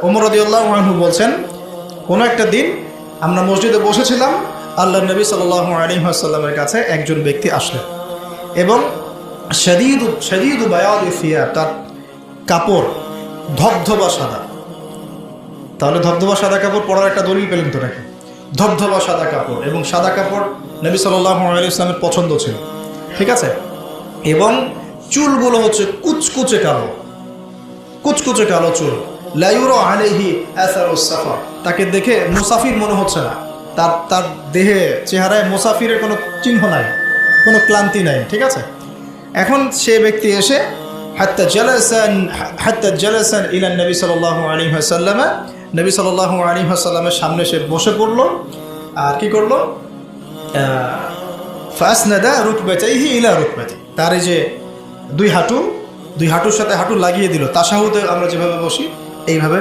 ওমর রাদিয়াল্লাহু আনহু বলছেন, কোনো একটা দিন আমরা মসজিদে বসেছিলাম, আল্লাহর নবী সাল্লাল্লাহু আলাইহি ওয়াসাল্লামের কাছে একজন ব্যক্তি আসলেন এবং শদীদু বায়াদি সিয়াব, তার কাপড় ধবধবা সাদা। তাহলে ধবধবা সাদা কাপড় পরার একটা দলিল পেলেন তো নাকি? ধবধবা সাদা কাপড়, এবং সাদা কাপড় নবী সাল্লাল্লাহু আলাইহি ওয়াসাল্লামের পছন্দ ছিল, ঠিক আছে? এবং চুলগুলো হচ্ছে কুচকুচে কালো, কুচকুচে কালো চুল। লা ইউরা আলাইহি আসারুস সাফার, তাকে দেখে মুসাফির মনে হচ্ছে না, তার দেহে চেহারায় মুসাফিরের কোনো চিহ্ন নাই, কোনো ক্লান্তি নাই, ঠিক আছে? এখন সে ব্যক্তি এসে হাত্তা জালাসান ইলা নবী সাল্লাল্লাহু আলাইহি ওয়াসাল্লাম, নবী সাল্লাল্লাহু আলাইহি ওয়াসাল্লামের সামনে সে বসে পড়লো। আর কি করলো? ফাসনাদা রুকবাতাইহি ইলা রুকবাতি, তার এই যে দুই হাঁটুর সাথে হাঁটু লাগিয়ে দিল। তাশাহুদে আমরা যেভাবে বসি এইভাবে